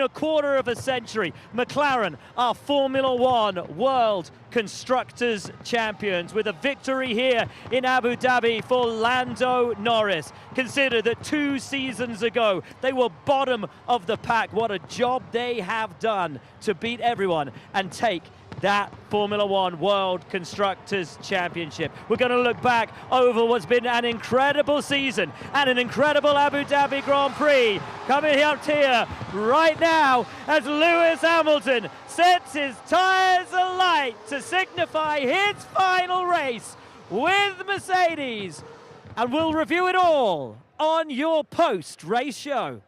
A quarter of a century, McLaren are Formula One World Constructors Champions with a victory here in Abu Dhabi for Lando Norris. Consider that 2 seasons ago they were bottom of the pack. What a job they have done to beat everyone and take that Formula One World Constructors Championship. We're going to look back over what's been an incredible season and an incredible Abu Dhabi Grand Prix coming up here right now as Lewis Hamilton sets his tyres alight to signify his final race with Mercedes. And we'll review it all on your post-race show.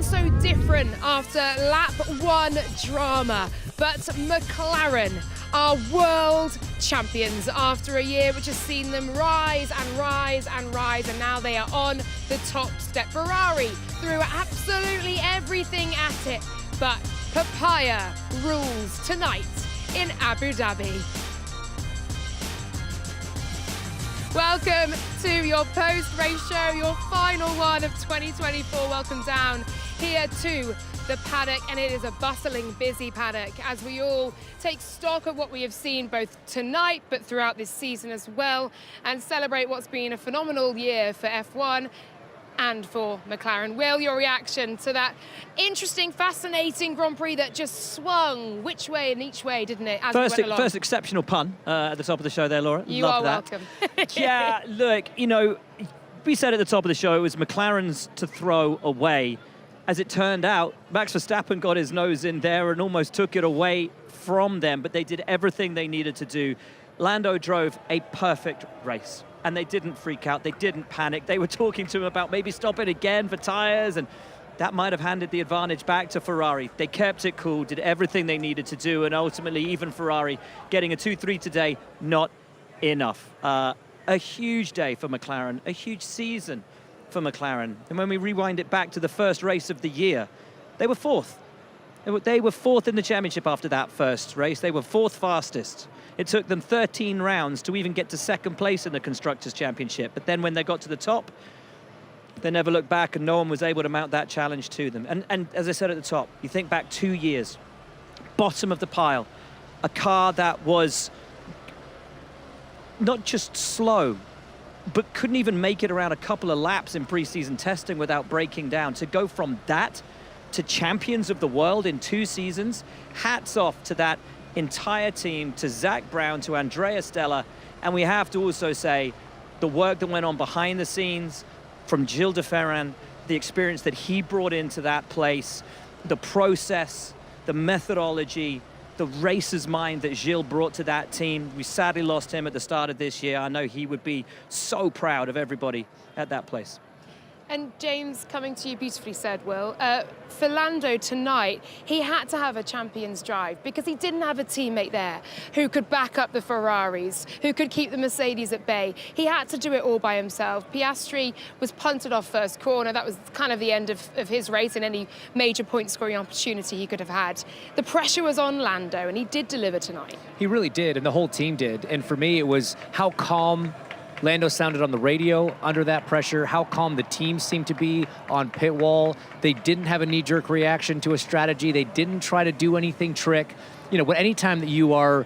So different after lap 1 drama, but McLaren are world champions after a year which has seen them rise and rise and rise, and now they are on the top step. Ferrari threw absolutely everything at it, but papaya rules tonight in Abu Dhabi. Welcome to your post-race show, your final one of 2024. Welcome down here to the paddock, and it is a bustling, busy paddock as we all take stock of what we have seen both tonight but throughout this season as well, and celebrate what's been a phenomenal year for F1 and for McLaren. Will, your reaction to that interesting, fascinating Grand Prix that just swung which way and each way, didn't it, as we went along? First exceptional pun at the top of the show there, Laura. You Love are that. welcome. Yeah, look, you know, we said at the top of the show it was McLaren's to throw away. As it turned out, Max Verstappen got his nose in there and almost took it away from them, but they did everything they needed to do. Lando drove a perfect race, and they didn't freak out, they didn't panic. They were talking to him about maybe stopping again for tyres, and that might have handed the advantage back to Ferrari. They kept it cool, did everything they needed to do, and ultimately even Ferrari getting a 2-3 today, not enough. A huge day for McLaren, a huge season for McLaren. And when we rewind it back to the first race of the year, they were 4th. They were 4th in the championship after that first race. They were 4th fastest. It took them 13 rounds to even get to 2nd place in the Constructors' Championship. But then when they got to the top, they never looked back, and no one was able to mount that challenge to them. And as I said at the top, you think back 2 years, bottom of the pile, a car that was not just slow, but couldn't even make it around a couple of laps in pre-season testing without breaking down. To go from that to champions of the world in 2 seasons, hats off to that entire team, to Zach Brown, to Andrea Stella, and we have to also say the work that went on behind the scenes from Gilles de Ferran, the experience that he brought into that place, the process, the methodology, the racer's mind that Gilles brought to that team. We sadly lost him at the start of this year. I know he would be so proud of everybody at that place. And James, coming to you, beautifully said, Will, for Lando tonight, he had to have a champion's drive because he didn't have a teammate there who could back up the Ferraris, who could keep the Mercedes at bay. He had to do it all by himself. Piastri was punted off first corner. That was kind of the end of his race and any major point-scoring opportunity he could have had. The pressure was on Lando, and he did deliver tonight. He really did, and the whole team did. And for me, it was how calm Lando sounded on the radio under that pressure, how calm the team seemed to be on pit wall. They didn't have a knee-jerk reaction to a strategy. They didn't try to do anything trick. You know, anytime that you are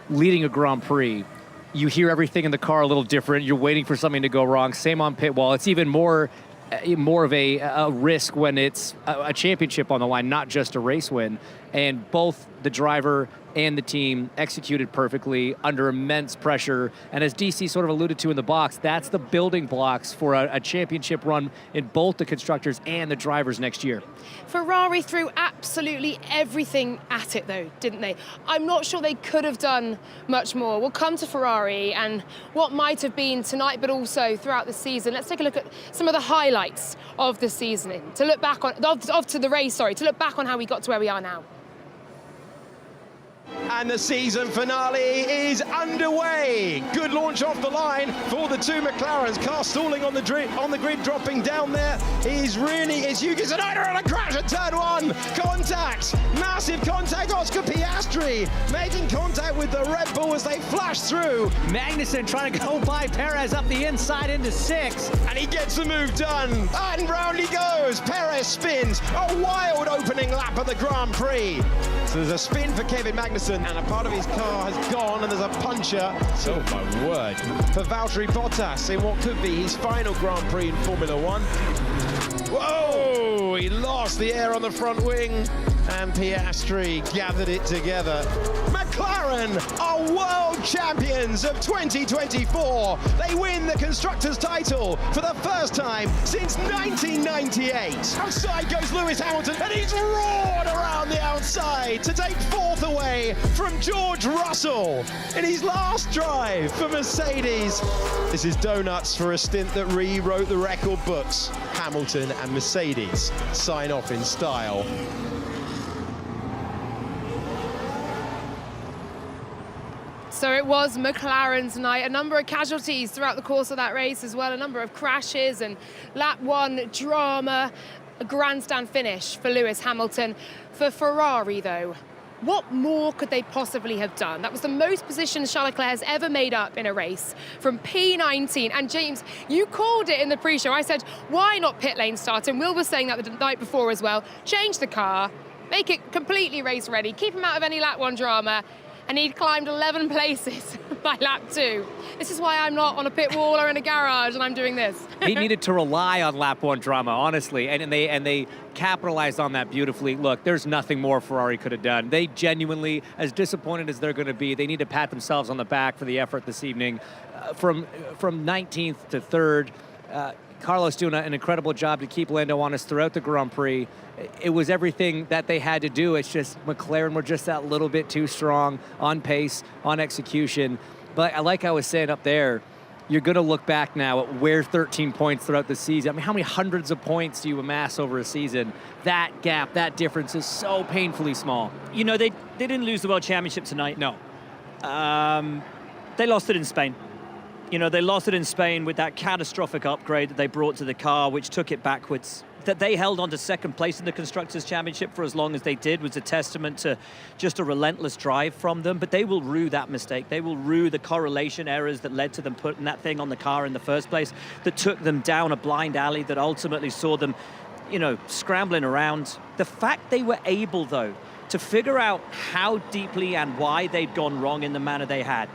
leading a Grand Prix, you hear everything in the car a little different. You're waiting for something to go wrong. Same on pit wall. It's even more of a risk when it's a championship on the line, not just a race win. And both the driver and the team executed perfectly under immense pressure. And as DC sort of alluded to in the box, that's the building blocks for a championship run in both the constructors and the drivers next year. Ferrari threw absolutely everything at it, though, didn't they? I'm not sure they could have done much more. We'll come to Ferrari and what might have been tonight, but also throughout the season. Let's take a look at some of the highlights of the season, to look back on, to the race, sorry, to look back on how we got to where we are now. And the season finale is underway. Good launch off the line for the two McLarens. Car stalling on the grid, dropping down there. It's Yuki Tsunoda on a crash at turn one. Contact, massive contact. Oscar Piastri making contact with the Red Bull as they flash through. Magnussen trying to go by Perez up the inside into 6. And he gets the move done. And round he goes. Perez spins. A wild opening lap of the Grand Prix. So there's a spin for Kevin Magnussen, and a part of his car has gone, and there's a puncher. Oh my word. For Valtteri Bottas in what could be his final Grand Prix in Formula One. Whoa! He lost the air on the front wing, and Piastri gathered it together. McLaren are world champions of 2024. They win the Constructors' title for the first time since 1998. Outside goes Lewis Hamilton, and he's roared around the outside to take fourth away from George Russell in his last drive for Mercedes. This is donuts for a stint that rewrote the record books. Hamilton and Mercedes sign off in style. So it was McLaren tonight. A number of casualties throughout the course of that race as well. A number of crashes and lap one drama. A grandstand finish for Lewis Hamilton. For Ferrari, though, what more could they possibly have done? That was the most positions Charles Leclerc has ever made up in a race from P19. And James, you called it in the pre-show. I said, why not pit lane start? And Will was saying that the night before as well. Change the car, make it completely race ready, keep him out of any lap one drama. And he'd climbed 11 places by lap 2. This is why I'm not on a pit wall or in a garage and I'm doing this. He needed to rely on lap 1 drama, honestly, and they capitalized on that beautifully. Look, there's nothing more Ferrari could have done. They genuinely, as disappointed as they're going to be, they need to pat themselves on the back for the effort this evening. From 19th to 3rd, Carlos doing an incredible job to keep Lando honest throughout the Grand Prix. It was everything that they had to do. It's just McLaren were just that little bit too strong on pace, on execution. But like I was saying up there, you're going to look back now at where 13 points throughout the season. I mean, how many hundreds of points do you amass over a season? That gap, that difference is so painfully small. You know, they didn't lose the World Championship tonight. No. They lost it in Spain. You know, they lost it in Spain with that catastrophic upgrade that they brought to the car, which took it backwards. That they held on to second place in the Constructors' Championship for as long as they did was a testament to just a relentless drive from them. But they will rue that mistake. They will rue the correlation errors that led to them putting that thing on the car in the first place, that took them down a blind alley, that ultimately saw them, you know, scrambling around. The fact they were able, though, to figure out how deeply and why they'd gone wrong in the manner they had,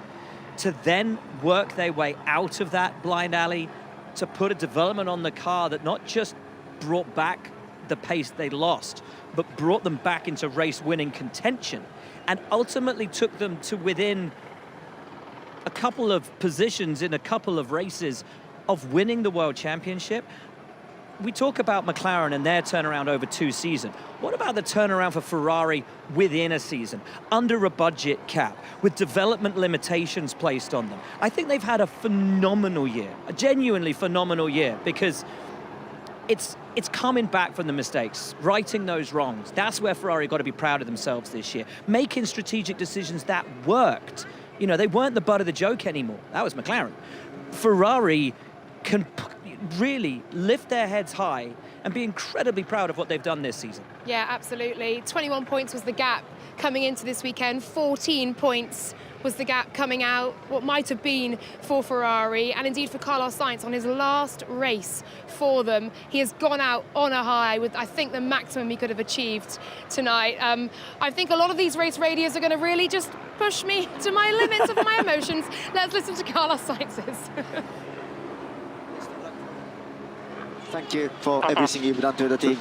to then work their way out of that blind alley, to put a development on the car that not just brought back the pace they lost, but brought them back into race-winning contention, and ultimately took them to within a couple of positions in a couple of races of winning the World Championship. We talk about McLaren and their turnaround over 2 seasons. What about the turnaround for Ferrari within a season, under a budget cap, with development limitations placed on them? I think they've had a phenomenal year, a genuinely phenomenal year, because it's coming back from the mistakes, righting those wrongs. That's where Ferrari got to be proud of themselves this year, making strategic decisions that worked. You know, they weren't the butt of the joke anymore. That was McLaren. Ferrari can really lift their heads high and be incredibly proud of what they've done this season. Yeah, absolutely. 21 points was the gap coming into this weekend. 14 points was the gap coming out, what might have been for Ferrari, and indeed for Carlos Sainz on his last race for them. He has gone out on a high with, I think, the maximum he could have achieved tonight. I think a lot of these race radios are going to really just push me to my limits of my emotions. Let's listen to Carlos Sainz's. Thank you for everything you've done to the team.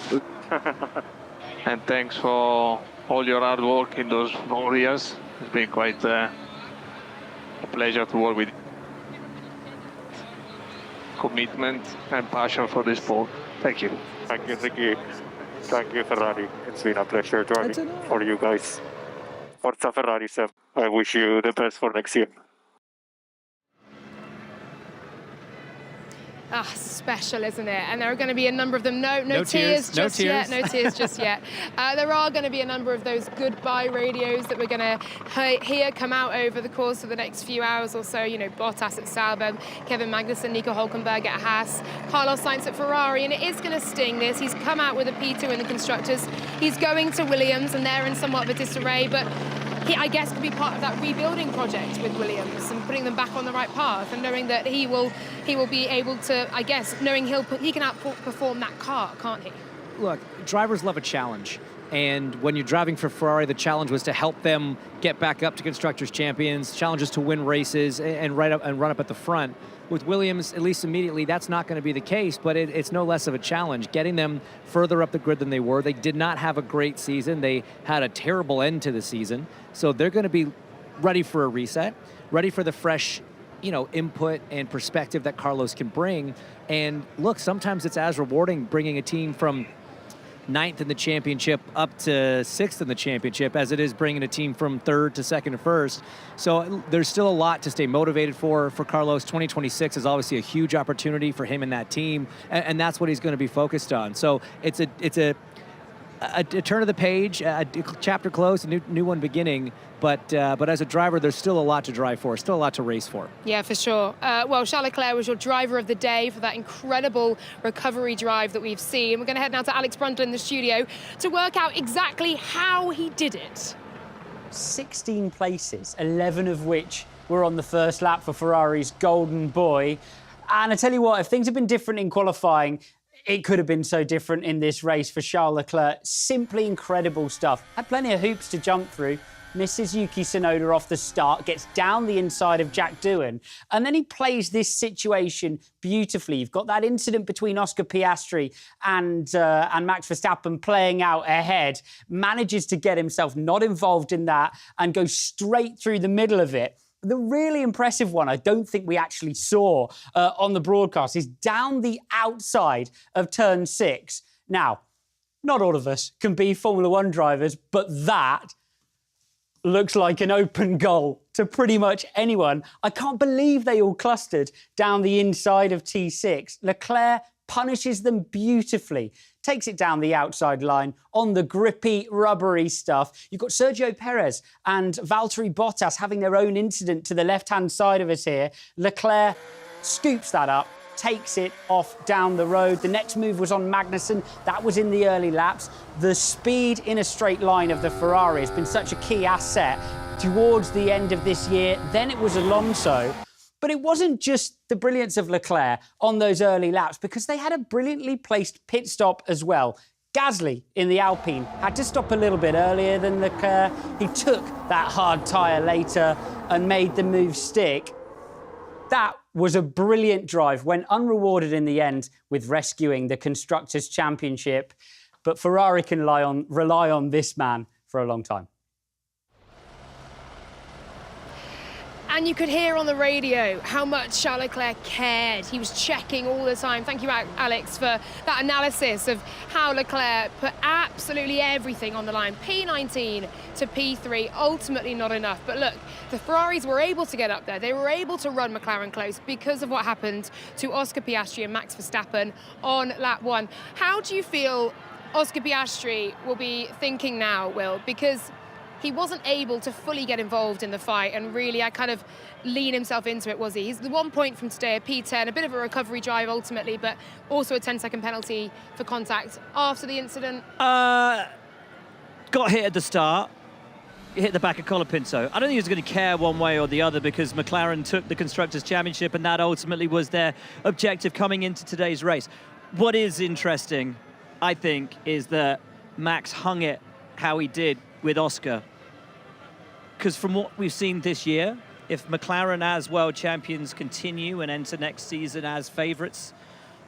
and thanks for all your hard work in those 4 years. It's been quite a pleasure to work with you. Commitment and passion for this sport. Thank you. Thank you, Ricky. Thank you, Ferrari. It's been a pleasure driving for you guys. Forza Ferrari, Sam. I wish you the best for next year. Ah, special, isn't it? And there are going to be a number of them. No No tears tears, no just yet. tears. No tears just yet. There are going to be a number of those goodbye radios that we're going to hear come out over the course of the next few hours or so. You know, Bottas at Sauber, Kevin Magnussen, Nico Hülkenberg at Haas, Carlos Sainz at Ferrari, and it is going to sting this. He's come out with a P2 in the constructors. He's going to Williams, and they're in somewhat of a disarray, but he, I guess, could be part of that rebuilding project with Williams and putting them back on the right path, and knowing that he will be able to, I guess, knowing he can outperform that car, can't he? Look, drivers love a challenge. And when you're driving for Ferrari, the challenge was to help them get back up to Constructors' Champions, challenges to win races and run up at the front. With Williams, at least immediately, that's not going to be the case, but it's no less of a challenge. Getting them further up the grid than they were. They did not have a great season. They had a terrible end to the season. So they're going to be ready for a reset, ready for the fresh, input and perspective that Carlos can bring. And look, sometimes it's as rewarding bringing a team from 9th in the championship up to 6th in the championship as it is bringing a team from 3rd to 2nd to 1st. So there's still a lot to stay motivated for Carlos. 2026 is obviously a huge opportunity for him and that team, and that's what he's going to be focused on. So it's a turn of the page, a chapter closed, a new one beginning. But as a driver, there's still a lot to drive for, still a lot to race for. Yeah, for sure. Well, Charles Leclerc was your driver of the day for that incredible recovery drive that we've seen. We're going to head now to Alex Brundle in the studio to work out exactly how he did it. 16 places, 11 of which were on the first lap for Ferrari's golden boy. And I tell you what, if things had been different in qualifying, it could have been so different in this race for Charles Leclerc. Simply incredible stuff. Had plenty of hoops to jump through. Misses Yuki Tsunoda off the start, gets down the inside of Jack Doohan, and then he plays this situation beautifully. You've got that incident between Oscar Piastri and Max Verstappen playing out ahead, manages to get himself not involved in that and goes straight through the middle of it. The really impressive one, I don't think we actually saw on the broadcast, is down the outside of turn 6. Now, not all of us can be Formula One drivers, but that looks like an open goal to pretty much anyone. I can't believe they all clustered down the inside of T6. Leclerc punishes them beautifully, takes it down the outside line on the grippy, rubbery stuff. You've got Sergio Perez and Valtteri Bottas having their own incident to the left-hand side of us here. Leclerc scoops that up, takes it off down the road. The next move was on Magnussen. That was in the early laps. The speed in a straight line of the Ferrari has been such a key asset towards the end of this year. Then it was Alonso. But it wasn't just the brilliance of Leclerc on those early laps, because they had a brilliantly placed pit stop as well. Gasly in the Alpine had to stop a little bit earlier than Leclerc. He took that hard tyre later and made the move stick. That was a brilliant drive, went unrewarded in the end with rescuing the Constructors' Championship. But Ferrari can rely on this man for a long time. And you could hear on the radio how much Charles Leclerc cared. He was checking all the time. Thank you, Alex, for that analysis of how Leclerc put absolutely everything on the line. P19 to P3, ultimately not enough. But look, the Ferraris were able to get up there. They were able to run McLaren close because of what happened to Oscar Piastri and Max Verstappen on lap 1. How do you feel Oscar Piastri will be thinking now, Will? Because he wasn't able to fully get involved in the fight and really kind of lean himself into it, was he? He's the 1 point from today, a P10, a bit of a recovery drive ultimately, but also a 10-second penalty for contact after the incident. Got hit at the start. He hit the back of Colapinto. I don't think he was going to care one way or the other, because McLaren took the Constructors' Championship, and that ultimately was their objective coming into today's race. What is interesting, I think, is that Max hung it how he did with Oscar. Because from what we've seen this year, if McLaren as world champions continue and enter next season as favourites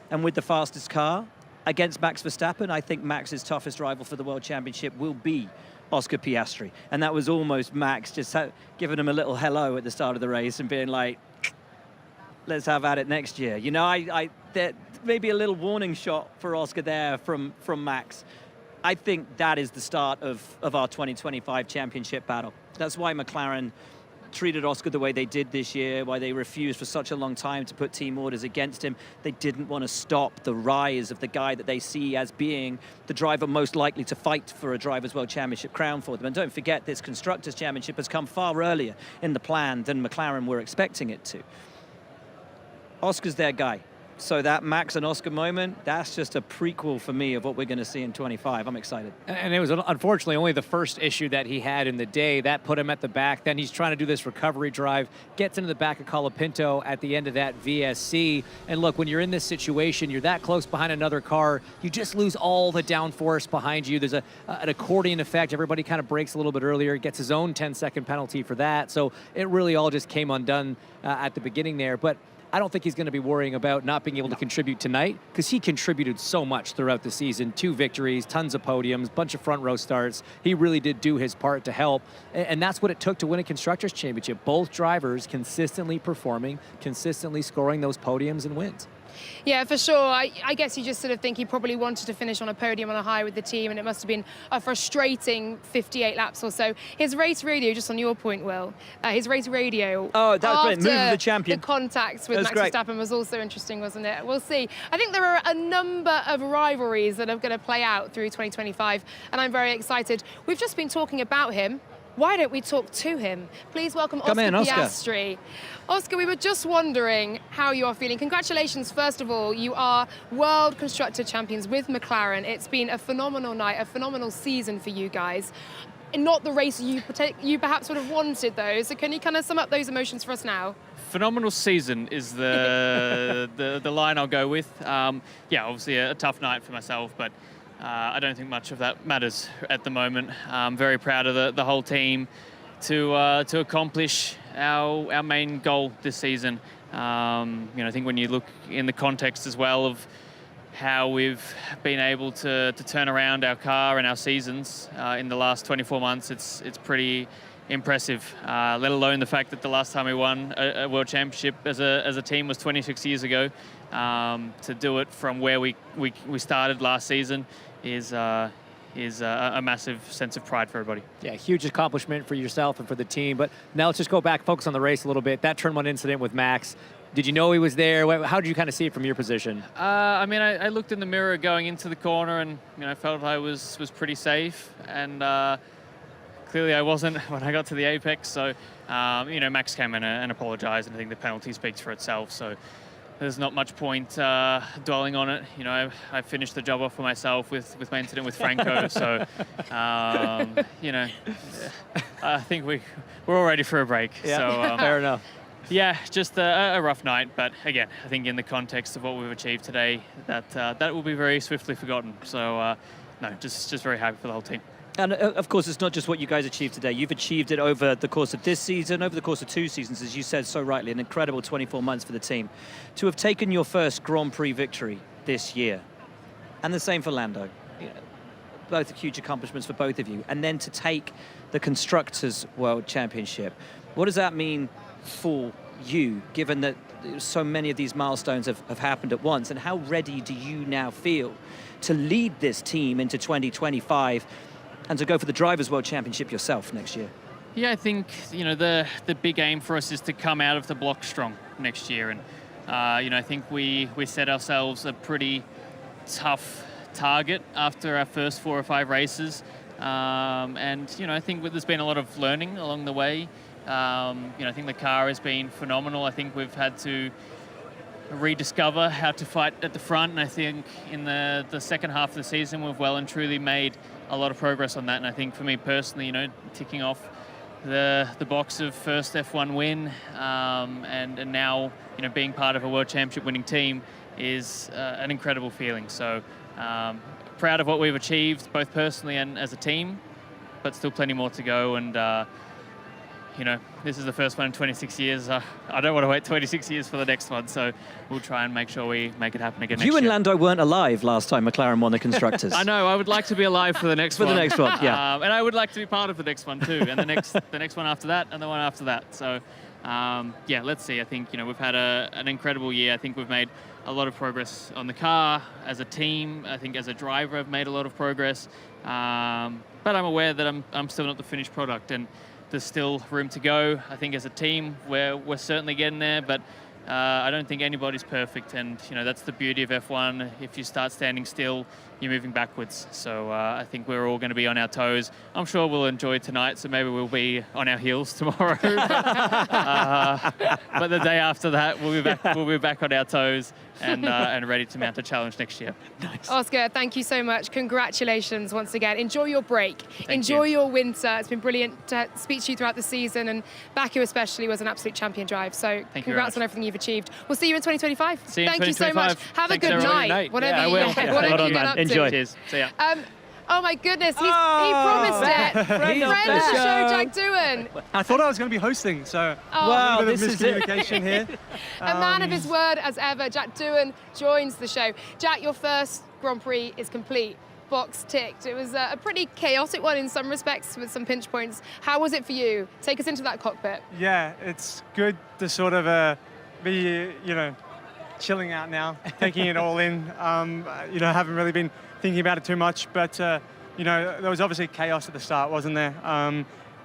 and with the fastest car, against Max Verstappen, I think Max's toughest rival for the World Championship will be Oscar Piastri. And that was almost Max just giving him a little hello at the start of the race and being like, let's have at it next year. You know, there maybe a little warning shot for Oscar there from Max. I think that is the start of our 2025 championship battle. That's why McLaren treated Oscar the way they did this year, why they refused for such a long time to put team orders against him. They didn't want to stop the rise of the guy that they see as being the driver most likely to fight for a Drivers' World Championship crown for them. And don't forget, this Constructors' Championship has come far earlier in the plan than McLaren were expecting it to. Oscar's their guy. So that Max and Oscar moment, that's just a prequel for me of what we're going to see in 25. I'm excited. And it was unfortunately only the first issue that he had in the day. That put him at the back. Then he's trying to do this recovery drive, gets into the back of Colapinto at the end of that VSC. And look, when you're in this situation, you're that close behind another car, you just lose all the downforce behind you. There's an accordion effect. Everybody kind of brakes a little bit earlier, gets his own 10-second penalty for that. So it really all just came undone at the beginning there. But I don't think he's going to be worrying about not being able to contribute tonight, because he contributed so much throughout the season. 2 victories, tons of podiums, bunch of front row starts. He really did do his part to help, and that's what it took to win a Constructors' Championship. Both drivers consistently performing, consistently scoring those podiums and wins. Yeah, for sure. I guess you just sort of think he probably wanted to finish on a podium on a high with the team, and it must have been a frustrating 58 laps or so. His race radio, just on your point, Will, his race radio. Oh, that was brilliant. Move of the champion. The contacts with Max Verstappen was also interesting, wasn't it? We'll see. I think there are a number of rivalries that are going to play out through 2025, and I'm very excited. We've just been talking about him. Why don't we talk to him? Please welcome Oscar Piastri. Oscar, we were just wondering how you are feeling. Congratulations, first of all. You are World Constructor Champions with McLaren. It's been a phenomenal night, a phenomenal season for you guys. Not the race you perhaps would have wanted, though. So can you kind of sum up those emotions for us now? Phenomenal season is the line I'll go with. Yeah, obviously a tough night for myself, but I don't think much of that matters at the moment. I'm very proud of the whole team to accomplish our main goal this season. I think when you look in the context as well of how we've been able to turn around our car and our seasons in the last 24 months, it's pretty impressive, let alone the fact that the last time we won a World Championship as a team was 26 years ago. To do it from where we started last season is a massive sense of pride for everybody. Yeah, huge accomplishment for yourself and for the team. But now let's just go back, focus on the race a little bit. That turn 1 incident with Max, did you know he was there? How did you kind of see it from your position? I mean, I looked in the mirror going into the corner and I felt I was pretty safe. And clearly I wasn't when I got to the apex. So, Max came in and apologized, and I think the penalty speaks for itself. So there's not much point dwelling on it. I finished the job off for myself with my incident with Franco. So, I think we're all ready for a break. Yeah, so, fair enough. Yeah, just a rough night. But again, I think in the context of what we've achieved today, that will be very swiftly forgotten. So, no, just very happy for the whole team. And of course, it's not just what you guys achieved today. You've achieved it over the course of this season, over the course of 2 seasons, as you said so rightly, an incredible 24 months for the team. To have taken your first Grand Prix victory this year, and the same for Lando. Both huge accomplishments for both of you. And then to take the Constructors' World Championship. What does that mean for you, given that so many of these milestones have happened at once? And how ready do you now feel to lead this team into 2025 and to go for the Drivers' World Championship yourself next year? Yeah, I think, the big aim for us is to come out of the block strong next year. And, I think we set ourselves a pretty tough target after our first 4 or 5 races. And, I think there's been a lot of learning along the way. I think the car has been phenomenal. I think we've had to rediscover how to fight at the front. And I think in the second half of the season, we've well and truly made a lot of progress on that. And I think for me personally, ticking off the box of first F1 win and now, being part of a World Championship winning team is an incredible feeling. So proud of what we've achieved, both personally and as a team, but still plenty more to go. And you know, this is the first one in 26 years. I don't want to wait 26 years for the next one, so we'll try and make sure we make it happen again next year. You and Lando weren't alive last time McLaren won the Constructors. I know, I would like to be alive for the next one. For the next one, yeah. And I would like to be part of the next one too, and the next one after that, and the one after that. So, yeah, let's see. I think, you know, we've had an incredible year. I think we've made a lot of progress on the car. As a team, I think as a driver, I've made a lot of progress. But I'm aware that I'm still not the finished product, and there's still room to go. I think as a team, we're certainly getting there, but I don't think anybody's perfect, and you know, that's the beauty of F1. If you start standing still, you're moving backwards. So I think we're all going to be on our toes. I'm sure we'll enjoy tonight, so maybe we'll be on our heels tomorrow. But the day after that, we'll be back on our toes and ready to mount a challenge next year. Nice. Oscar, thank you so much. Congratulations once again. Enjoy your break. Enjoy your winter. It's been brilliant to speak to you throughout the season, and Baku especially was an absolute champion drive. So congrats on everything you've achieved. We'll see you in 2025. See you in Thank you so much. Have a good night. Whatever you get up to. Enjoy. Cheers. See ya. Oh my goodness, he promised it. Friend of the show, Jack Doohan. I thought I was going to be hosting, so wow, a bit of this is miscommunication here. A man of his word as ever, Jack Doohan joins the show. Jack, your first Grand Prix is complete. Box ticked. It was a pretty chaotic one in some respects with some pinch points. How was it for you? Take us into that cockpit. Yeah, it's good to sort of be, you know, chilling out now, taking it all in. You know, I haven't really been thinking about it too much, but you know, there was obviously chaos at the start, wasn't there?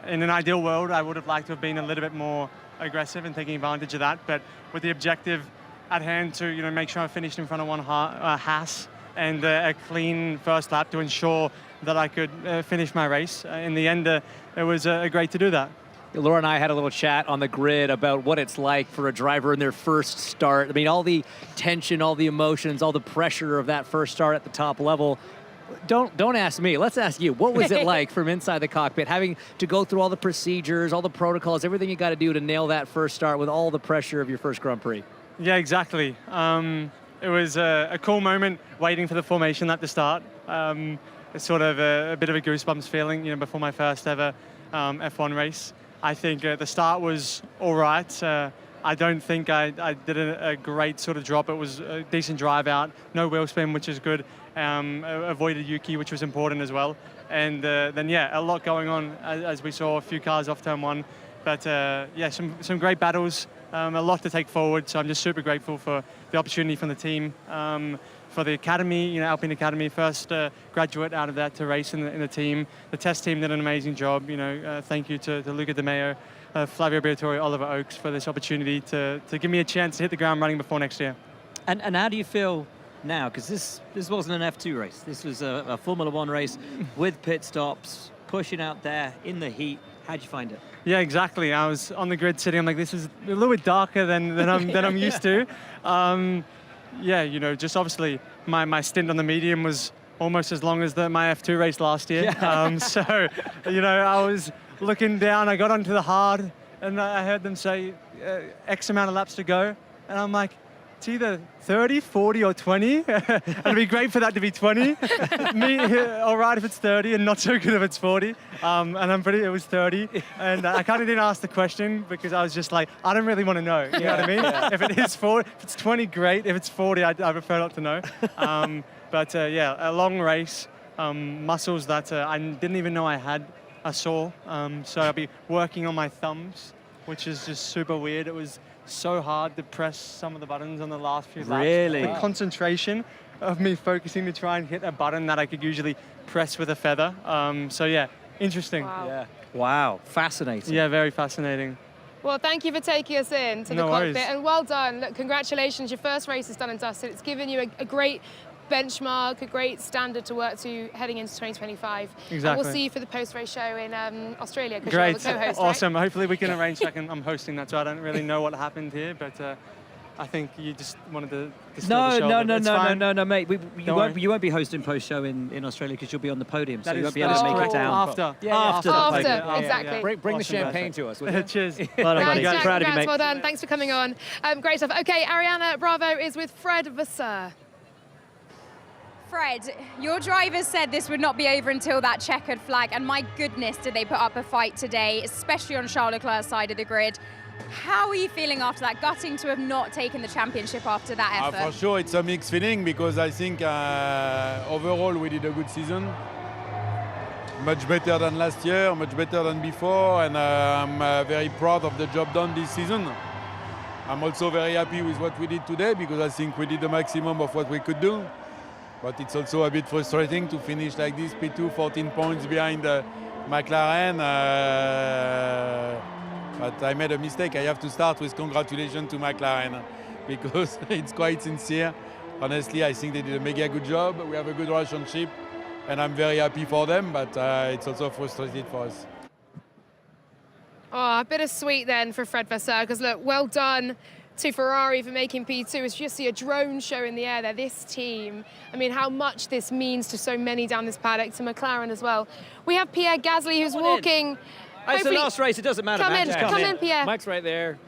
In an ideal world, I would have liked to have been a little bit more aggressive and taking advantage of that, but with the objective at hand to, you know, make sure I finished in front of one Haas and a clean first lap to ensure that I could finish my race. In the end, it was great to do that. Laura and I had a little chat on the grid about what it's like for a driver in their first start. I mean, all the tension, all the emotions, all the pressure of that first start at the top level. Don't ask me. Let's ask you. What was it like from inside the cockpit, having to go through all the procedures, all the protocols, everything you got to do to nail that first start with all the pressure of your first Grand Prix? Yeah, exactly. It was a cool moment waiting for the formation at the start. It's sort of a bit of a goosebumps feeling, you know, before my first ever F1 race. I think the start was all right. I don't think I did a great sort of drop. It was a decent drive out, no wheel spin, which is good. Avoided Yuki, which was important as well. And then, yeah, a lot going on as we saw a few cars off turn one. But yeah, some great battles, a lot to take forward. So I'm just super grateful for the opportunity from the team, for the academy, you know, Alpine Academy, first graduate out of that to race in the team. The test team did an amazing job. You know, thank you to Luca De Meo, Flavio Briatore, Oliver Oakes for this opportunity to give me a chance to hit the ground running before next year. And how do you feel now? Because this wasn't an F2 race. This was a Formula One race with pit stops, pushing out there in the heat. How'd you find it? Yeah, exactly. I was on the grid sitting. I'm like, this is a little bit darker than I'm used to. Yeah, you know, just obviously my stint on the medium was almost as long as my F2 race last year. Yeah. So, you know, I was looking down. I got onto the hard, and I heard them say X amount of laps to go, and I'm like, it's either 30, 40, or 20. It'd be great for that to be 20. Me, all right if it's 30, and not so good if it's 40. And it was 30. And I kind of didn't ask the question because I was just like, I don't really want to know. You know what I mean? Yeah. If it is 40, if it's 20, great. If it's 40, I prefer not to know. But yeah, a long race, muscles that I didn't even know I had. I saw. So I'll be working on my thumbs, which is just super weird. It was so hard to press some of the buttons on the last few laps. Really? The concentration of me focusing to try and hit a button that I could usually press with a feather. So yeah, interesting. Wow. Yeah. Wow, fascinating. Yeah, very fascinating. Well, thank you for taking us in to the cockpit, and well done. Look, congratulations. Your first race is done and dusted. It's given you a great benchmark, a great standard to work to heading into 2025. Exactly. And we'll see you for the post-race show in Australia. Great, you're the co-host, awesome. right? Hopefully we can arrange. I'm hosting that, so I don't really know what happened here, but I think you just wanted to steal the show. No, mate. You won't be hosting post-show in Australia because you'll be on the podium, so you won't be able to make it down. After the podium. Exactly. Bring the champagne to us. Cheers. Well done, buddy. Jack, Proud of you, mate. well done. Thanks for coming on. Great stuff. Okay, Ariana Bravo is with Fred Vasseur. Fred, your drivers said this would not be over until that checkered flag, and my goodness, did they put up a fight today, especially on Charles Leclerc's side of the grid. How are you feeling after that? Gutting to have not taken the championship after that effort. For sure, it's a mixed feeling because I think overall we did a good season. Much better than last year, much better than before, and I'm very proud of the job done this season. I'm also very happy with what we did today because I think we did the maximum of what we could do. But it's also a bit frustrating to finish like this, P2, 14 points behind McLaren. But I made a mistake. I have to start with congratulations to McLaren because it's quite sincere. Honestly, I think they did a mega good job. We have a good relationship, and I'm very happy for them, but it's also frustrating for us. Oh, bittersweet then for Fred Vasseur, because look, well done to Ferrari for making P2. It's just a drone show in the air there, this team. I mean, how much this means to so many down this paddock, to McLaren as well. We have Pierre Gasly who's walking. It's the last race, it doesn't matter. Come in, Pierre. Mike's right there.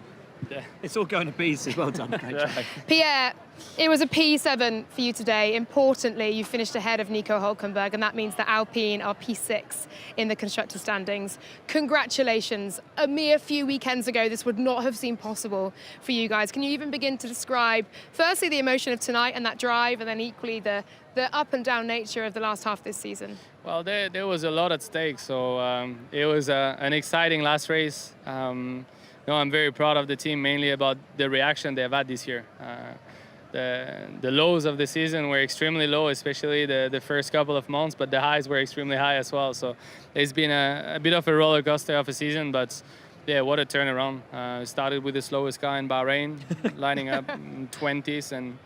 Yeah, it's all going to pieces. Well done, great job. Pierre, it was a P7 for you today. Importantly, you finished ahead of Nico Hülkenberg, and that means that Alpine are P6 in the constructor standings. Congratulations. A mere few weekends ago, this would not have seemed possible for you guys. Can you even begin to describe, firstly, the emotion of tonight and that drive, and then equally the up and down nature of the last half this season? Well, there was a lot at stake, so it was an exciting last race. No, I'm very proud of the team, mainly about the reaction they've had this year. The lows of the season were extremely low, especially the first couple of months, but the highs were extremely high as well. So it's been a bit of a roller coaster of a season, but yeah, what a turnaround. Started with the slowest car in Bahrain, lining up in 20s, and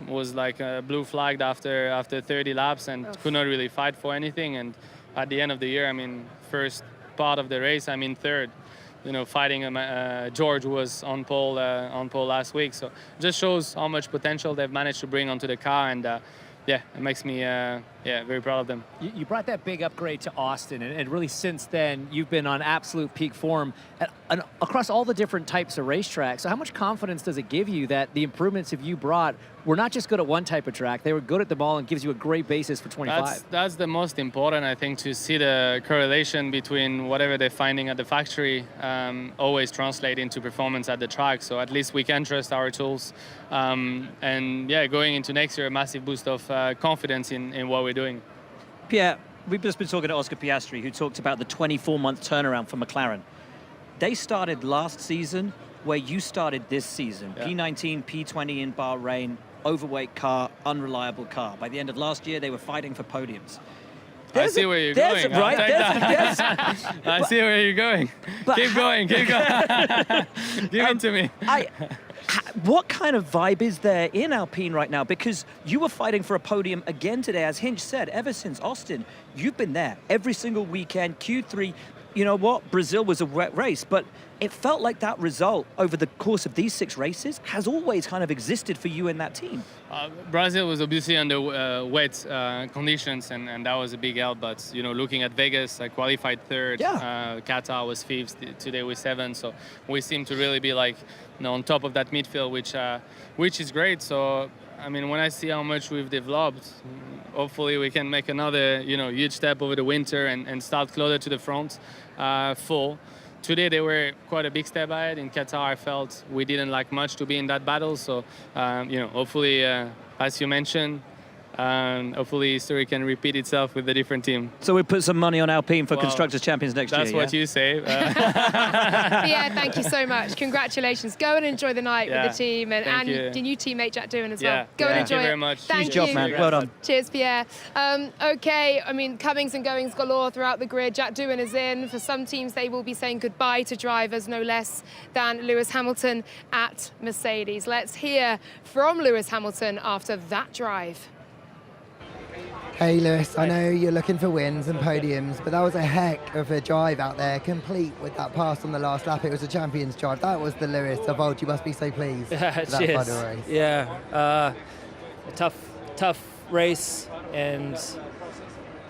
was like blue flagged after 30 laps and could not really fight for anything. And at the end of the year, I mean, first part of the race, I'm in third. You know, fighting George, who was on pole last week. So it just shows how much potential they've managed to bring onto the car, and yeah, it makes me very proud of them. You brought that big upgrade to Austin, and really since then you've been on absolute peak form across all the different types of racetracks. So how much confidence does it give you that the improvements that you brought were not just good at one type of track, they were good at them all, and gives you a great basis for 25? That's the most important, I think, to see the correlation between whatever they're finding at the factory always translate into performance at the track. So at least we can trust our tools. And yeah, going into next year, a massive boost of confidence in what we're doing. Pierre, we've just been talking to Oscar Piastri, who talked about the 24-month turnaround for McLaren. They started last season where you started this season. Yeah. P19, P20 in Bahrain, overweight car, unreliable car. By the end of last year, they were fighting for podiums. I see where you're going. Right? I see where you're going. Keep going. Give it to me. What kind of vibe is there in Alpine right now? Because you were fighting for a podium again today, as Hinch said, ever since Austin. You've been there every single weekend, Q3. You know what? Brazil was a wet race, but it felt like that result over the course of these 6 races has always kind of existed for you and that team. Brazil was obviously under wet conditions, and that was a big help. But you know, looking at Vegas, I qualified third. Yeah. Qatar was 5th. Today we're 7th. So we seem to really be like, you know, on top of that midfield, which is great. So I mean, when I see how much we've developed, hopefully we can make another, you know, huge step over the winter and start closer to the front. Full. Today they were quite a big step ahead. In Qatar, I felt we didn't like much to be in that battle. So, you know, hopefully, as you mentioned, hopefully history can repeat itself with a different team. So we put some money on Alpine for Constructors Champions next year. That's what you say. Yeah, thank you so much. Congratulations. Go and enjoy the night with the team and your new teammate Jack Doohan as well. Go and enjoy Thank you very it. much. Thank you. Good job, man. Well done. Cheers, Pierre. Okay, I mean, comings and goings galore throughout the grid. Jack Doohan is in. For some teams, they will be saying goodbye to drivers, no less than Lewis Hamilton at Mercedes. Let's hear from Lewis Hamilton after that drive. Hey Lewis, I know you're looking for wins and podiums, but that was a heck of a drive out there, complete with that pass on the last lap. It was a champion's drive. That was the Lewis of old. You must be so pleased with that final race. Yeah, a tough race, and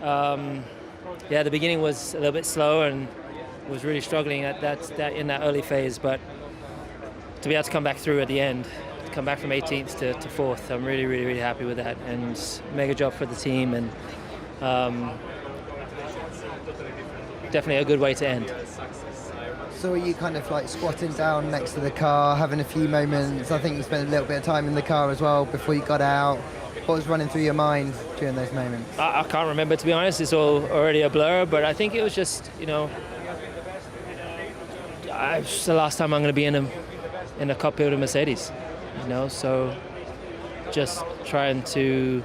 yeah, the beginning was a little bit slow and was really struggling at that in that early phase, but to be able to come back through at the end, come back from 18th to 4th. I'm really, really, really happy with that, and mega job for the team, and definitely a good way to end. So are you kind of like squatting down next to the car, having a few moments? I think you spent a little bit of time in the car as well before you got out. What was running through your mind during those moments? I can't remember, to be honest. It's all already a blur, but I think it was just, you know, it's the last time I'm going to be in a cockpit with a Mercedes, you know, so just trying to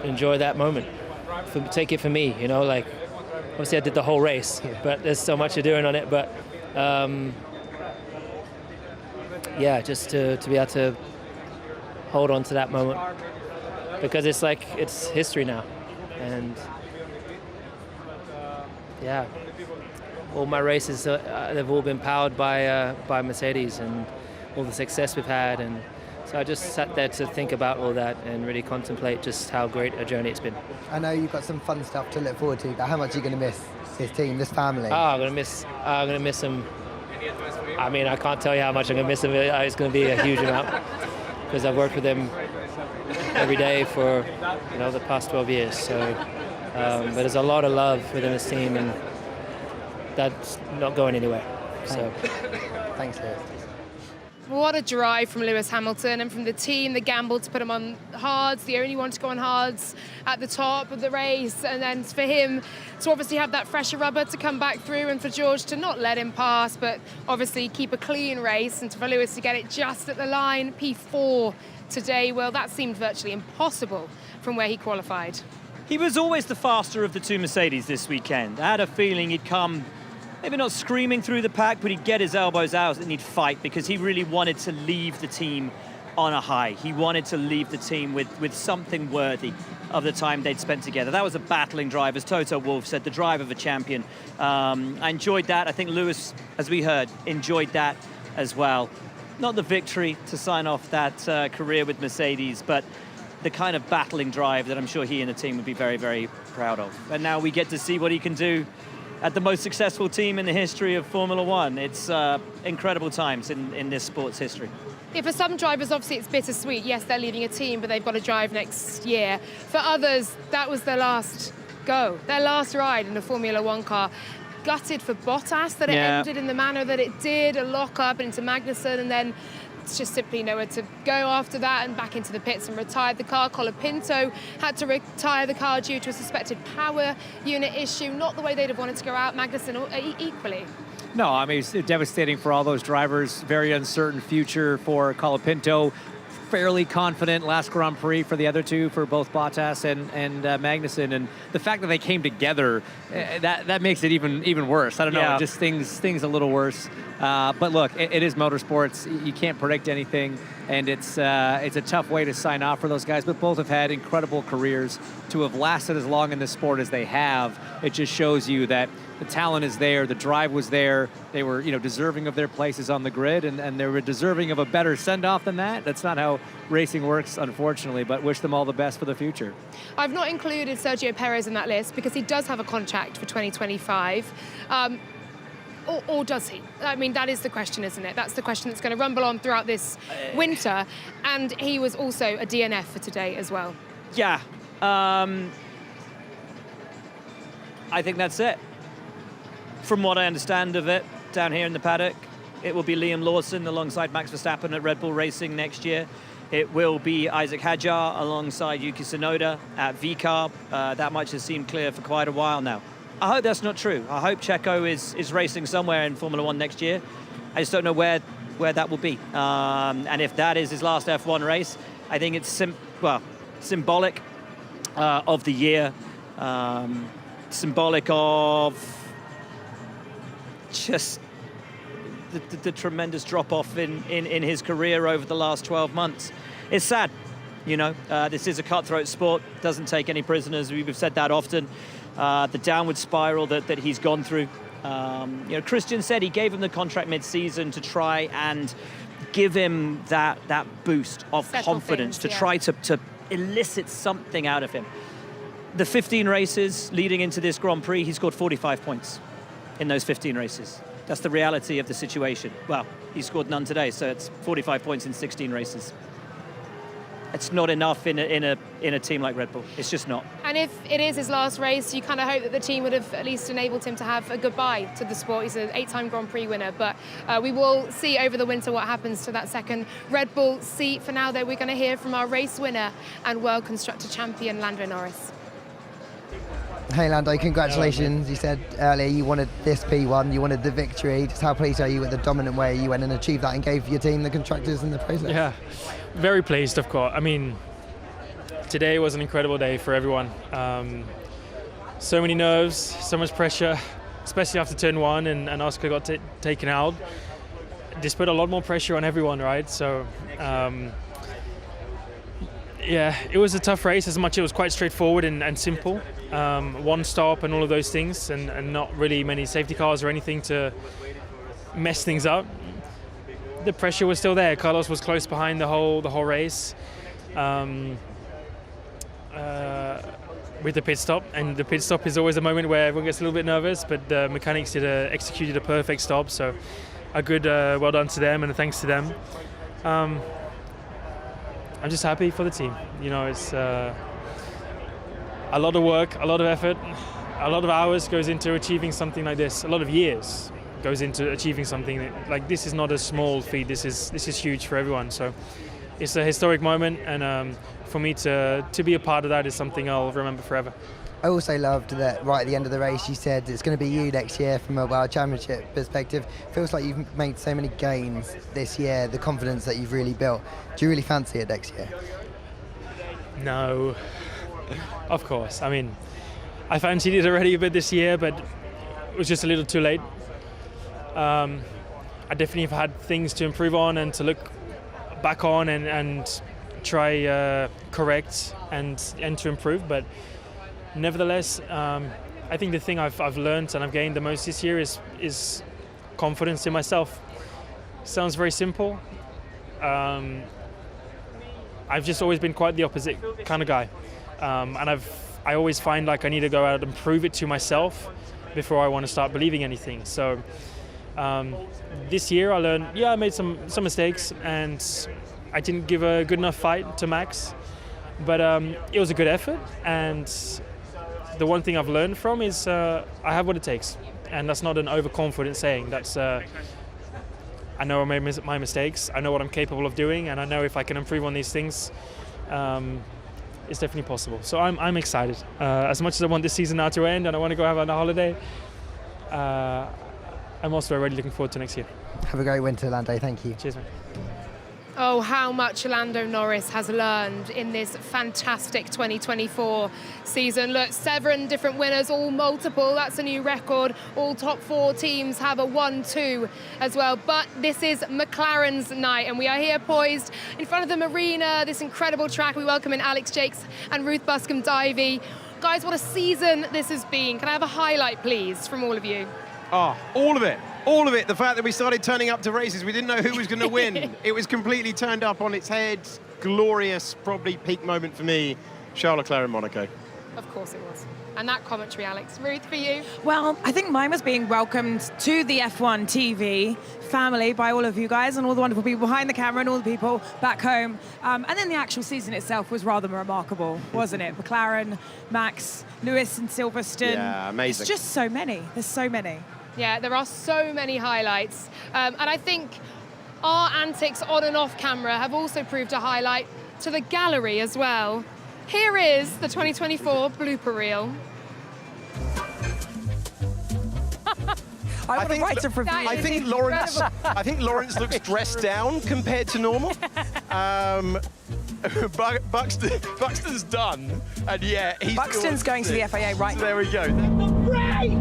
enjoy that moment, take it for me, you know, like, obviously I did the whole race, but there's so much you're doing on it, but yeah, just to be able to hold on to that moment, because it's like, it's history now, and yeah, all my races, they've all been powered by Mercedes and all the success we've had, and so I just sat there to think about all that and really contemplate just how great a journey it's been. I know you've got some fun stuff to look forward to, but how much are you going to miss this team, this family? Oh, I'm gonna miss them. I mean, I can't tell you how much I'm gonna miss them. It's gonna be a huge amount, because I've worked with them every day for, you know, the past 12 years. So, but there's a lot of love within this team, and that's not going anywhere. So, thanks, Lewis. What a drive from Lewis Hamilton, and from the team, the gamble to put him on hards, the only one to go on hards at the top of the race, and then for him to obviously have that fresher rubber to come back through, and for George to not let him pass, but obviously keep a clean race, and for Lewis to get it just at the line, P4 today. Well, that seemed virtually impossible from where he qualified. He was always the faster of the two Mercedes this weekend. I had a feeling he'd come, maybe not screaming through the pack, but he'd get his elbows out and he'd fight, because he really wanted to leave the team on a high. He wanted to leave the team with something worthy of the time they'd spent together. That was a battling drive, as Toto Wolff said, the drive of a champion. I enjoyed that. I think Lewis, as we heard, enjoyed that as well. Not the victory to sign off that career with Mercedes, but the kind of battling drive that I'm sure he and the team would be very, very proud of. And now we get to see what he can do at the most successful team in the history of Formula One. It's incredible times in this sport's history. Yeah, for some drivers, obviously, it's bittersweet. Yes, they're leaving a team, but they've got to drive next year. For others, that was their last go, their last ride in a Formula One car. Gutted for Bottas that it ended in the manner that it did, a lock-up into Magnussen, and then it's just simply nowhere to go after that, and back into the pits and retired the car. Colapinto had to retire the car due to a suspected power unit issue. Not the way they'd have wanted to go out. Magnussen equally. No, I mean, it's devastating for all those drivers. Very uncertain future for Colapinto. Fairly confident last Grand Prix for the other two, for both Bottas and Magnussen, and the fact that they came together, that makes it even worse. I don't know, just things a little worse. But look, it is motorsports. You can't predict anything, and it's a tough way to sign off for those guys. But both have had incredible careers. To have lasted as long in this sport as they have, it just shows you that the talent is there, the drive was there. They were, deserving of their places on the grid, and they were deserving of a better send-off than that. That's not how racing works, unfortunately, but wish them all the best for the future. I've not included Sergio Perez in that list because he does have a contract for 2025. Or does he? I mean, that is the question, isn't it? That's the question that's going to rumble on throughout this winter. And he was also a DNF for today as well. Yeah. I think that's it. From what I understand of it, down here in the paddock, it will be Liam Lawson alongside Max Verstappen at Red Bull Racing next year. It will be Isaac Hadjar alongside Yuki Tsunoda at VCARB. That much has seemed clear for quite a while now. I hope that's not true. I hope Checo is racing somewhere in Formula One next year. I just don't know where that will be. And if that is his last F1 race, I think it's symbolic of the year, symbolic of just the tremendous drop-off in his career over the last 12 months. It's sad, this is a cutthroat sport, doesn't take any prisoners. We've said that often. The downward spiral that he's gone through. Christian said he gave him the contract mid-season to try and give him that boost of confidence, to try to elicit something out of him. The 15 races leading into this Grand Prix, he scored 45 points in those 15 races. That's the reality of the situation. Well, he scored none today, so it's 45 points in 16 races. It's not enough in a team like Red Bull. It's just not. And if it is his last race, you kind of hope that the team would have at least enabled him to have a goodbye to the sport. He's an 8-time Grand Prix winner, but we will see over the winter what happens to that second Red Bull seat. For now, though, we're going to hear from our race winner and World Constructor Champion, Lando Norris. Hey Lando, congratulations. You said earlier you wanted this P1, you wanted the victory. Just how pleased are you with the dominant way you went and achieved that and gave your team the constructors in the process? Yeah, very pleased, of course. I mean, today was an incredible day for everyone. So many nerves, so much pressure, especially after turn 1 and Oscar got taken out. This put a lot more pressure on everyone, right? So, yeah, it was a tough race. As much it was quite straightforward and simple. One stop and all of those things, and not really many safety cars or anything to mess things up. The pressure was still there. Carlos was close behind the whole race with the pit stop, and the pit stop is always a moment where everyone gets a little bit nervous, but the mechanics executed a perfect stop, so a good well done to them and a thanks to them. I'm just happy for the team. You know, it's a lot of work, a lot of effort, a lot of hours goes into achieving something like this. A lot of years goes into achieving something like this. Is not a small feat. This is huge for everyone. So it's a historic moment, and for me to be a part of that is something I'll remember forever. I also loved that right at the end of the race you said it's going to be you next year from a World Championship perspective. Feels like you've made so many gains this year, the confidence that you've really built. Do you really fancy it next year? No. Of course. I mean, I fancied it already a bit this year, but it was just a little too late. I definitely have had things to improve on and to look back on and try correct and to improve. But nevertheless, I think the thing I've learned and I've gained the most this year is confidence in myself. Sounds very simple. I've just always been quite the opposite kind of guy. And I always find like I need to go out and prove it to myself before I want to start believing anything. So this year I learned, I made some mistakes and I didn't give a good enough fight to Max, but it was a good effort. And the one thing I've learned from is I have what it takes, and that's not an overconfident saying. That's I know I made my mistakes. I know what I'm capable of doing, and I know if I can improve on these things. It's definitely possible. So I'm excited. As much as I want this season now to end and I want to go have a holiday, I'm also already looking forward to next year. Have a great winter, Lando. Thank you. Cheers, man. Oh, how much Lando Norris has learned in this fantastic 2024 season. Look, 7 different winners, all multiple. That's a new record. All top 4 teams have a 1-2 as well. But this is McLaren's night, and we are here poised in front of the marina, this incredible track. We welcome in Alex Jakes and Ruth Buscombe-Davey. Guys, what a season this has been. Can I have a highlight, please, from all of you? Oh, all of it. All of it. The fact that we started turning up to races, we didn't know who was going to win. It was completely turned up on its head. Glorious, probably peak moment for me, Charles Leclerc in Monaco. Of course it was. And that commentary, Alex. Ruth, for you? Well, I think mine was being welcomed to the F1 TV family by all of you guys and all the wonderful people behind the camera and all the people back home. And then the actual season itself was rather remarkable, wasn't it? McLaren, Max, Lewis and Silverstone. Yeah, amazing. It's just so many. There's so many. Yeah, there are so many highlights. And I think our antics on and off camera have also proved a highlight to the gallery as well. Here is the 2024 blooper reel. I think Lawrence looks dressed down compared to normal. Buxton's done, and yeah, Buxton's going to the FIA right now. There we go. Right.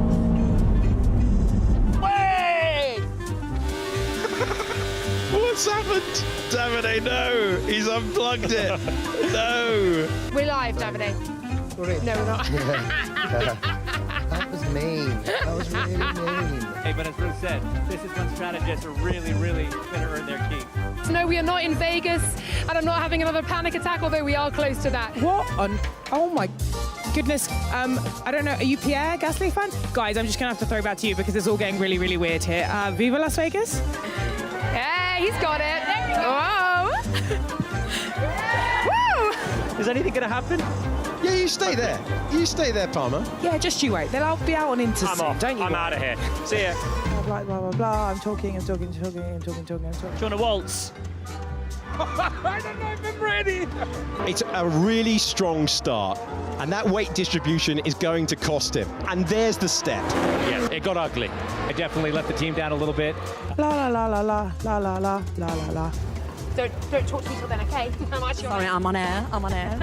What's happened? Davide, no! He's unplugged it. No! We're live, Davide. No, we're not. That was mean. That was really mean. Hey, but as Ruth said, this is when strategists are really going to earn their keep. No, we are not in Vegas, and I'm not having another panic attack, although we are close to that. What on? Oh my... goodness. I don't know, are you Pierre Gasly fan? Guys, I'm just going to have to throw back to you because it's all getting really, really weird here. Viva Las Vegas? Hey, he's got it. Whoa! Woo! Is anything going to happen? Yeah, you stay there. You stay there, Palmer. Yeah, just you wait. They'll be out on Inter I'm soon, off. don't you? I'm out of here. See ya. Blah, blah, blah, blah. I'm talking. Do you want to waltz? I don't know if I'm ready. It's a really strong start, and that weight distribution is going to cost him. And there's the step. Yeah, it got ugly. I definitely let the team down a little bit. La la la la la la la la la la. Don't talk to me till then, okay? Sorry, I'm on air. I'm on air.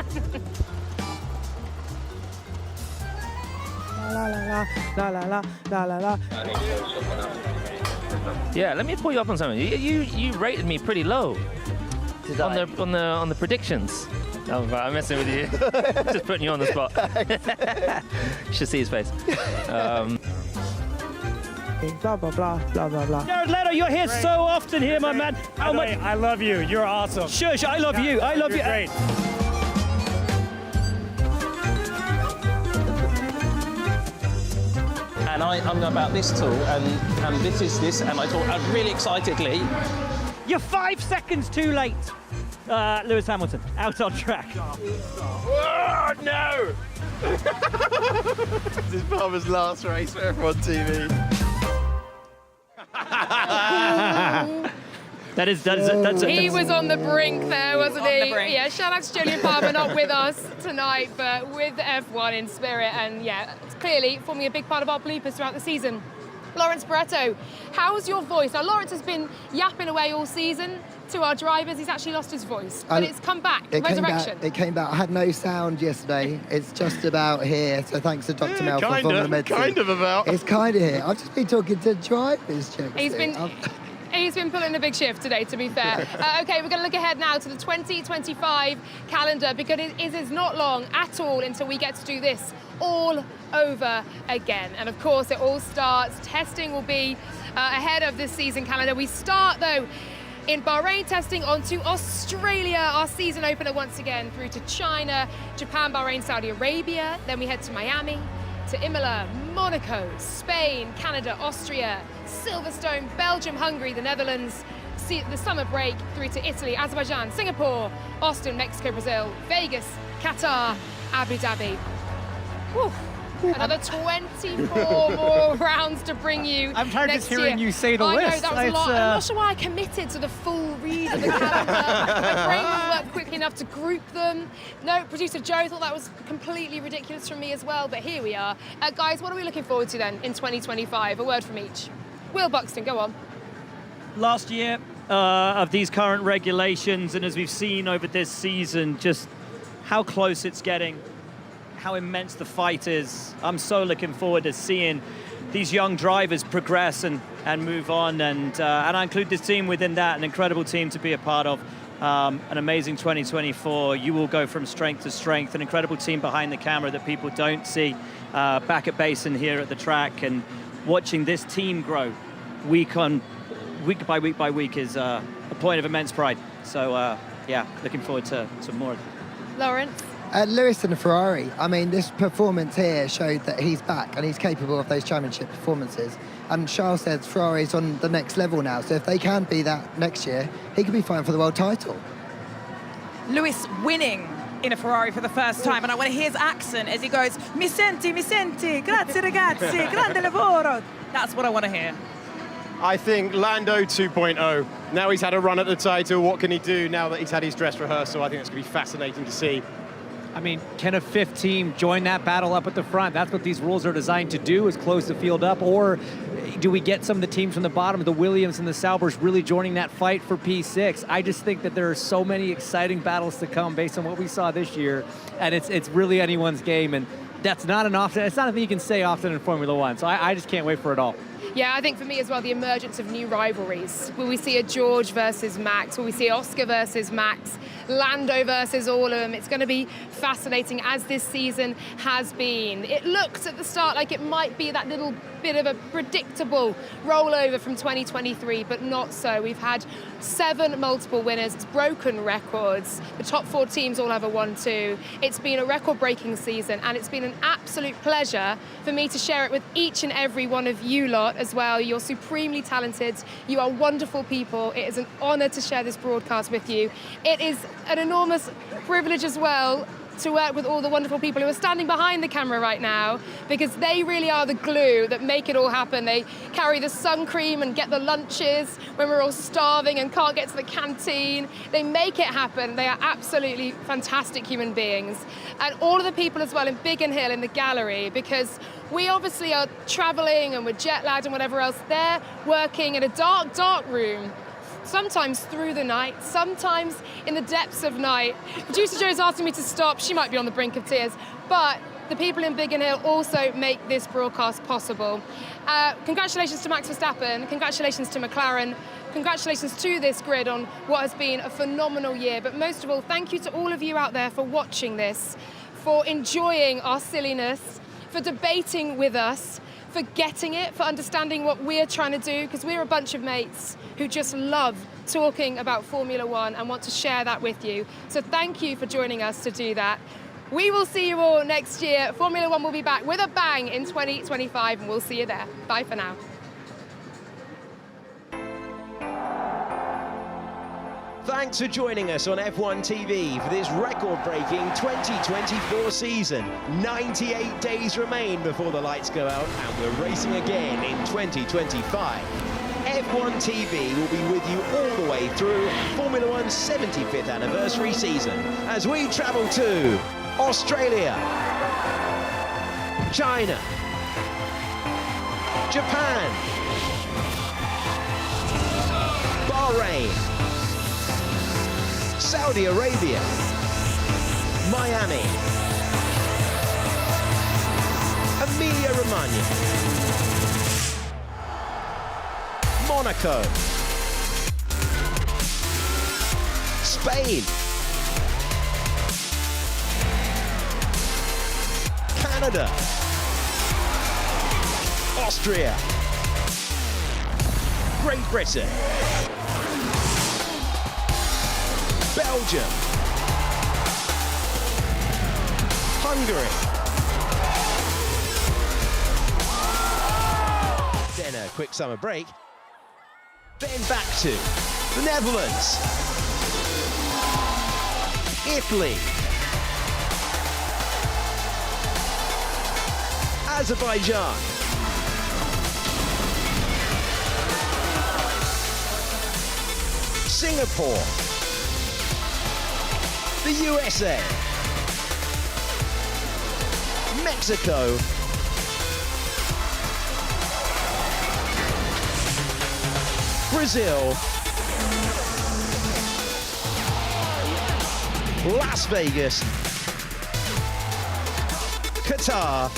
La la la la la la la la. Yeah, let me pull you up on something. You rated me pretty low on the predictions. Oh, right, I'm messing with you. Just putting you on the spot. You should see his face. Blah blah blah blah blah blah. Jared Leto, you're here so often here, my man. How much? I love you. You're awesome. Shush, I love you. I love you. Great. And I'm about this tool, and this is this, and I thought really excitedly. You're 5 seconds too late. Lewis Hamilton, out on track. Oh, no! This is Palmer's last race for F1 TV. That's He was on the brink there, wasn't he? On the brink. Yeah, shout out to Julian Palmer, not with us tonight, but with F1 in spirit, and yeah, it's clearly forming a big part of our bloopers throughout the season. Lawrence Barretto, how's your voice? Now, Lawrence has been yapping away all season to our drivers. He's actually lost his voice, but it's come back. Resurrection. It came back. I had no sound yesterday. It's just about here. So thanks to Dr. Mel for Formula Medicine. Kind of about. It's kind of here. I've just been talking to drivers, James. He's been pulling a big shift today, to be fair. Okay, we're going to look ahead now to the 2025 calendar because it is not long at all until we get to do this all over again. And of course, it all starts. Testing will be ahead of this season calendar. We start, though, in Bahrain testing on to Australia, our season opener once again, through to China, Japan, Bahrain, Saudi Arabia. Then we head to Miami, to Imola, Monaco, Spain, Canada, Austria, Silverstone, Belgium, Hungary, the Netherlands, the summer break through to Italy, Azerbaijan, Singapore, Austin, Mexico, Brazil, Vegas, Qatar, Abu Dhabi. Whew. Another 24 more rounds to bring you. I'm tired next just hearing year. you say the I list. know, that was a lot. I'm not sure why I committed to the full read of the calendar. My brain wouldn't work quickly enough to group them. No, producer Joe thought that was completely ridiculous from me as well, but here we are. Guys, what are we looking forward to then in 2025? A word from each. Will Buxton, go on. Last year of these current regulations, and as we've seen over this season, just how close it's getting, how immense the fight is. I'm so looking forward to seeing these young drivers progress and move on, and I include this team within that, an incredible team to be a part of. An amazing 2024. You will go from strength to strength, an incredible team behind the camera that people don't see back at base and here at the track, and watching this team grow week by week is a point of immense pride. So yeah, looking forward to some more. Lawrence? Lewis and Ferrari, I mean, this performance here showed that he's back and he's capable of those championship performances. And Charles says Ferrari's on the next level now, so if they can be that next year, he could be fighting for the world title. Lewis winning in a Ferrari for the first time, and I want to hear his accent as he goes, mi senti, grazie ragazzi, grande lavoro. That's what I want to hear. I think Lando 2.0. Now he's had a run at the title, what can he do now that he's had his dress rehearsal? I think it's going to be fascinating to see. I mean, can a fifth team join that battle up at the front? That's what these rules are designed to do, is close the field up. Or do we get some of the teams from the bottom, the Williams and the Saubers, really joining that fight for P6? I just think that there are so many exciting battles to come based on what we saw this year. And it's really anyone's game. And that's not an often. It's not a thing you can say often in Formula One. So I just can't wait for it all. Yeah, I think for me as well, the emergence of new rivalries. Will we see a George versus Max? Will we see Oscar versus Max? Lando versus all of them? It's going to be fascinating, as this season has been. It looked at the start like it might be that little bit of a predictable rollover from 2023, but not so. We've had 7 multiple winners. It's broken records. The top 4 teams all have a 1-2. It's been a record-breaking season, and it's been an absolute pleasure for me to share it with each and every one of you lot as well. You're supremely talented. You are wonderful people. It is an honor to share this broadcast with you. It is an enormous privilege as well to work with all the wonderful people who are standing behind the camera right now, because they really are the glue that make it all happen. They carry the sun cream and get the lunches when we're all starving and can't get to the canteen. They make it happen. They are absolutely fantastic human beings. And all of the people as well in Biggin Hill in the gallery, because we obviously are traveling and we're jet lagged and whatever else. They're working in a dark, dark room, sometimes through the night, sometimes in the depths of night. Producer Joe's asking me to stop. She might be on the brink of tears. But the people in Biggin Hill also make this broadcast possible. Congratulations to Max Verstappen. Congratulations to McLaren. Congratulations to this grid on what has been a phenomenal year. But most of all, thank you to all of you out there for watching this, for enjoying our silliness, for debating with us, for getting it, for understanding what we're trying to do, because we're a bunch of mates who just love talking about Formula One and want to share that with you. So thank you for joining us to do that. We will see you all next year. Formula One will be back with a bang in 2025, and we'll see you there. Bye for now. Thanks for joining us on F1 TV for this record-breaking 2024 season. 98 days remain before the lights go out, and we're racing again in 2025. F1 TV will be with you all the way through Formula One's 75th anniversary season as we travel to Australia, China, Japan, Bahrain, Saudi Arabia, Miami, Emilia-Romagna, Monaco, Spain, Canada, Austria, Great Britain, Belgium, Hungary, then a quick summer break, then back to the Netherlands, Italy, Azerbaijan, Singapore, the USA, Mexico, Brazil, Las Vegas, Qatar,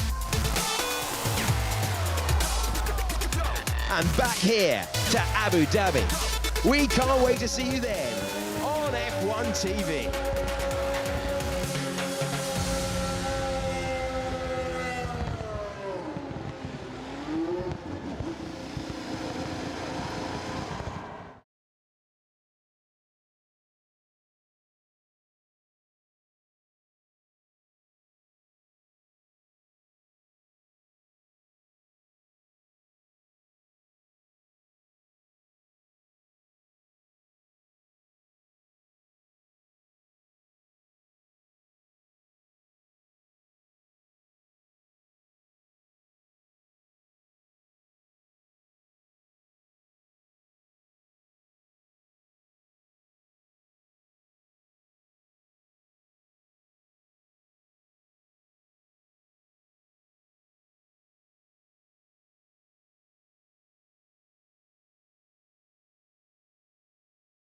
and back here to Abu Dhabi. We can't wait to see you then on F1 TV.